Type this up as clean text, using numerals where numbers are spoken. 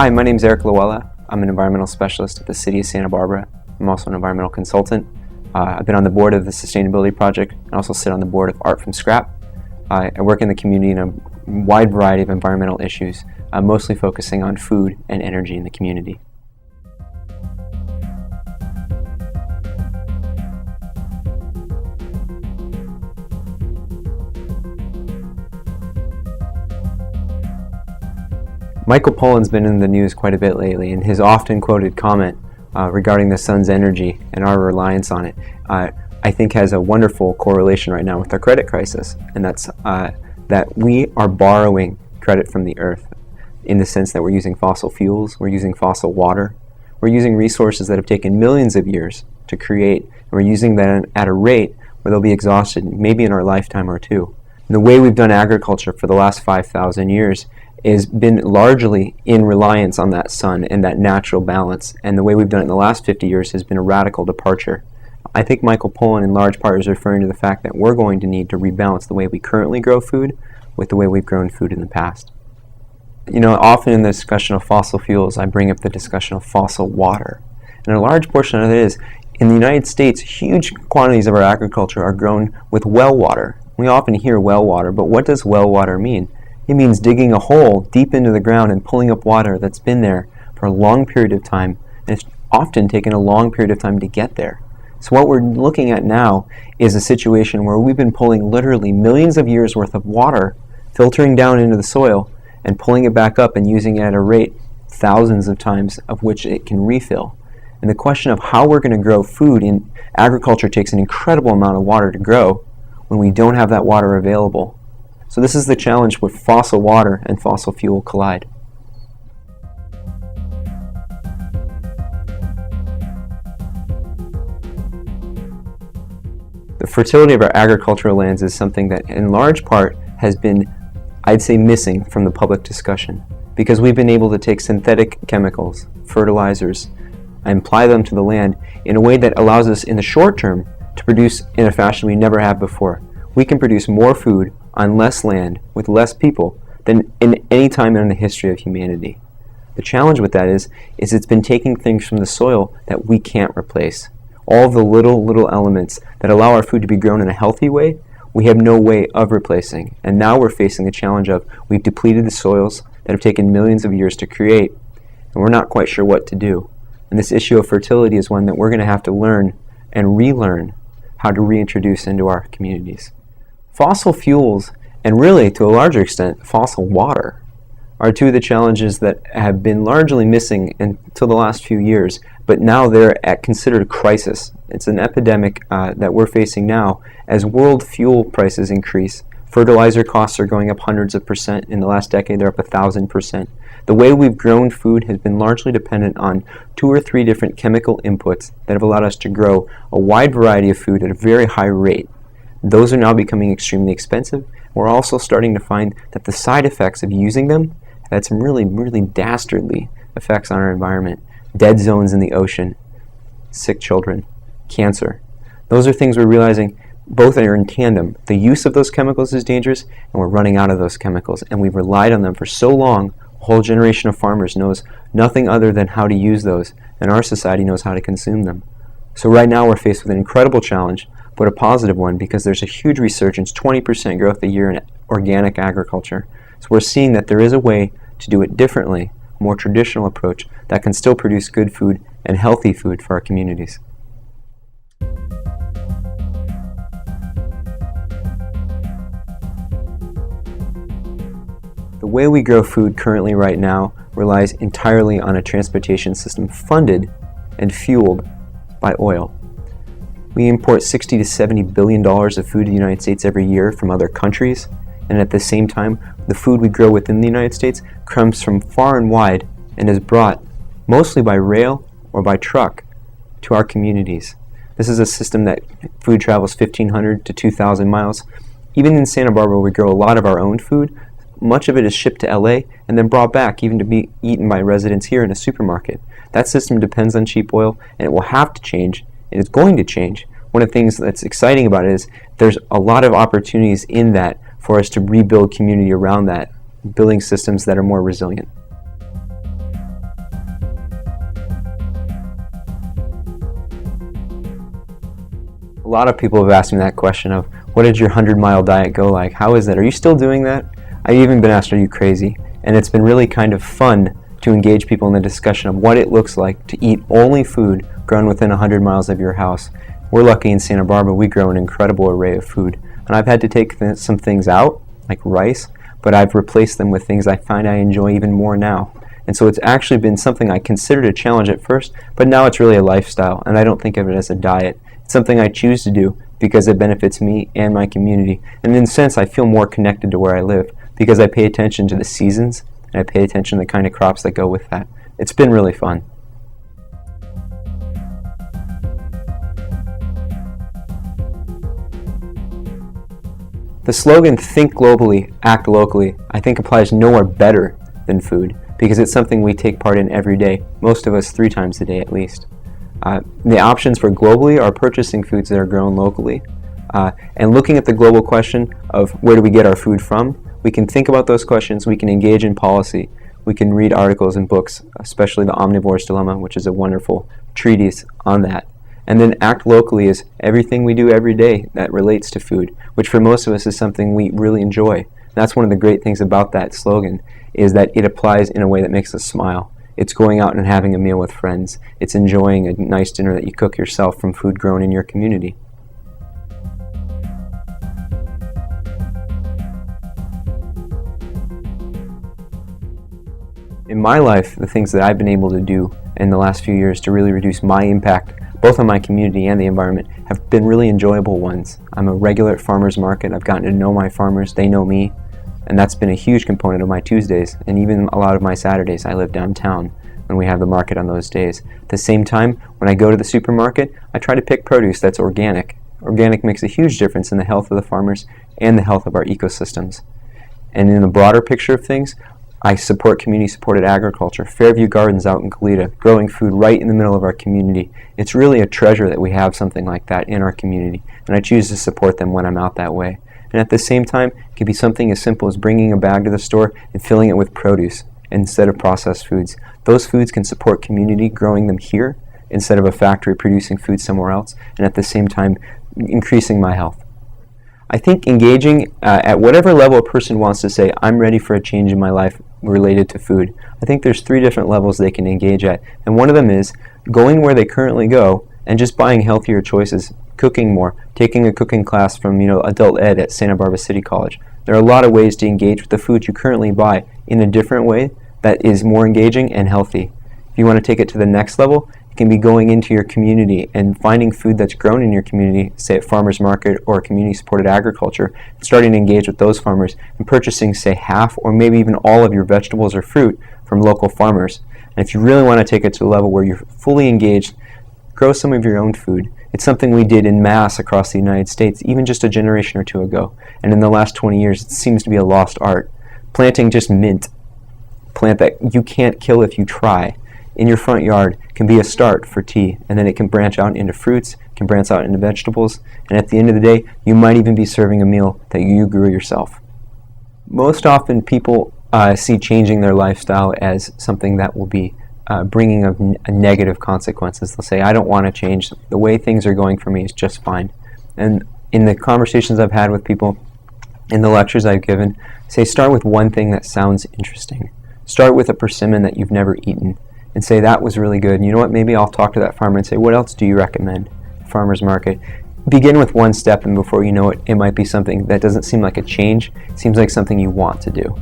Hi, my name is Eric Lohela. I'm an environmental specialist at the City of Santa Barbara. I'm also an environmental consultant. I've been on the board of the Sustainability Project and also sit on the board of Art from Scrap. I work in the community in a wide variety of environmental issues, mostly focusing on food and energy in the community. Michael Pollan's been in the news quite a bit lately, and his often quoted comment regarding the sun's energy and our reliance on it, I think has a wonderful correlation right now with our credit crisis, and that's that we are borrowing credit from the earth in the sense that we're using fossil fuels, we're using fossil water, we're using resources that have taken millions of years to create, and we're using them at a rate where they'll be exhausted maybe in our lifetime or two. And the way we've done agriculture for the last 5,000 years has been largely in reliance on that sun and that natural balance, and the way we've done it in the last 50 years has been a radical departure. I think Michael Pollan in large part is referring to the fact that we're going to need to rebalance the way we currently grow food with the way we've grown food in the past. You know, often in the discussion of fossil fuels, I bring up the discussion of fossil water, and a large portion of it is, in the United States, huge quantities of our agriculture are grown with well water. We often hear well water, but what does well water mean? It means digging a hole deep into the ground and pulling up water that's been there for a long period of time, and it's often taken a long period of time to get there. So what we're looking at now is a situation where we've been pulling literally millions of years worth of water, filtering down into the soil, and pulling it back up and using it at a rate thousands of times of which it can refill. And the question of how we're going to grow food in agriculture takes an incredible amount of water to grow when we don't have that water available. So this is the challenge where fossil water and fossil fuel collide. The fertility of our agricultural lands is something that in large part has been, I'd say, missing from the public discussion, because we've been able to take synthetic chemicals, fertilizers, and apply them to the land in a way that allows us in the short term to produce in a fashion we never have before. We can produce more food on less land with less people than in any time in the history of humanity. The challenge with that is it's been taking things from the soil that we can't replace. All of the little elements that allow our food to be grown in a healthy way, we have no way of replacing. And now we're facing the challenge of we've depleted the soils that have taken millions of years to create, and we're not quite sure what to do. And this issue of fertility is one that we're going to have to learn and relearn how to reintroduce into our communities. Fossil fuels, and really to a larger extent fossil water, are two of the challenges that have been largely missing until the last few years, but now they're at considered crisis. It's an epidemic that we're facing now as world fuel prices increase. Fertilizer costs are going up hundreds of percent. In the last decade, they're up 1,000%. The way we've grown food has been largely dependent on 2 or 3 different chemical inputs that have allowed us to grow a wide variety of food at a very high rate. Those are now becoming extremely expensive. We're also starting to find that the side effects of using them have had some really dastardly effects on our environment. Dead zones in the ocean, sick children, cancer. Those are things we're realizing both are in tandem. The use of those chemicals is dangerous, and we're running out of those chemicals, and we've relied on them for so long. A whole generation of farmers knows nothing other than how to use those, and our society knows how to consume them. So right now we're faced with an incredible challenge, but a positive one, because there's a huge resurgence, 20% growth a year in organic agriculture. So we're seeing that there is a way to do it differently, a more traditional approach that can still produce good food and healthy food for our communities. The way we grow food currently right now relies entirely on a transportation system funded and fueled by oil. We import $60 to $70 billion of food to the United States every year from other countries, and at the same time, the food we grow within the United States comes from far and wide and is brought mostly by rail or by truck to our communities. This is a system that food travels 1,500 to 2,000 miles. Even in Santa Barbara, we grow a lot of our own food. Much of it is shipped to LA and then brought back even to be eaten by residents here in a supermarket. That system depends on cheap oil, and it will have to change. It is going to change. One of the things that's exciting about it is there's a lot of opportunities in that for us to rebuild community around that, building systems that are more resilient. lot of people have asked me that question of, what did your 100-mile diet go like? How is that? Are you still doing that? I've even been asked, are you crazy? And it's been really kind of fun to engage people in the discussion of what it looks like to eat only food grown within 100 miles of your house. We're lucky in Santa Barbara, we grow an incredible array of food. And I've had to take some things out, like rice, but I've replaced them with things I find I enjoy even more now. And so it's actually been something I considered a challenge at first, but now it's really a lifestyle, and I don't think of it as a diet. It's something I choose to do because it benefits me and my community. And in a sense, I feel more connected to where I live because I pay attention to the seasons, and I pay attention to the kind of crops that go with that. It's been really fun. The slogan, think globally, act locally, I think applies nowhere better than food because it's something we take part in every day, most of us 3 times a day at least. The options for globally are purchasing foods that are grown locally and looking at the global question of where do we get our food from. We can think about those questions, we can engage in policy, we can read articles and books, especially The Omnivore's Dilemma, which is a wonderful treatise on that. And then act locally is everything we do every day that relates to food, which for most of us is something we really enjoy. That's one of the great things about that slogan, is that it applies in a way that makes us smile. It's going out and having a meal with friends. It's enjoying a nice dinner that you cook yourself from food grown in your community. In my life, the things that I've been able to do in the last few years to really reduce my impact, both on my community and the environment, have been really enjoyable ones. I'm a regular at farmers market. I've gotten to know my farmers. They know me. And that's been a huge component of my Tuesdays and even a lot of my Saturdays. I live downtown when we have the market on those days. At the same time, when I go to the supermarket, I try to pick produce that's organic. Organic makes a huge difference in the health of the farmers and the health of our ecosystems. And in the broader picture of things, I support community-supported agriculture. Fairview Gardens out in Goleta, growing food right in the middle of our community. It's really a treasure that we have something like that in our community, and I choose to support them when I'm out that way. And at the same time, it can be something as simple as bringing a bag to the store and filling it with produce instead of processed foods. Those foods can support community growing them here instead of a factory producing food somewhere else, and at the same time increasing my health. I think engaging at whatever level a person wants to say, I'm ready for a change in my life related to food. I think there's 3 different levels they can engage at, and one of them is going where they currently go and just buying healthier choices, cooking more, taking a cooking class from Adult Ed at Santa Barbara City College. There are a lot of ways to engage with the food you currently buy in a different way that is more engaging and healthy. If you want to take it to the next level, it can be going into your community and finding food that's grown in your community, say at farmers market or community-supported agriculture, and starting to engage with those farmers and purchasing, say, half or maybe even all of your vegetables or fruit from local farmers. And if you really want to take it to a level where you're fully engaged, grow some of your own food. It's something we did in mass across the United States, even just a generation or 2 ago. And in the last 20 years, it seems to be a lost art. Planting just mint, plant that you can't kill if you try, in your front yard can be a start for tea, and then it can branch out into fruits, can branch out into vegetables, and at the end of the day, you might even be serving a meal that you grew yourself. Most often people see changing their lifestyle as something that will be bringing a negative consequences. They'll say, I don't want to change. The way things are going for me is just fine. And in the conversations I've had with people, in the lectures I've given, say start with one thing that sounds interesting. Start with a persimmon that you've never eaten and say that was really good. And you know what, maybe I'll talk to that farmer and say, what else do you recommend? Farmer's market. Begin with one step, and before you know it, it might be something that doesn't seem like a change. It seems like something you want to do.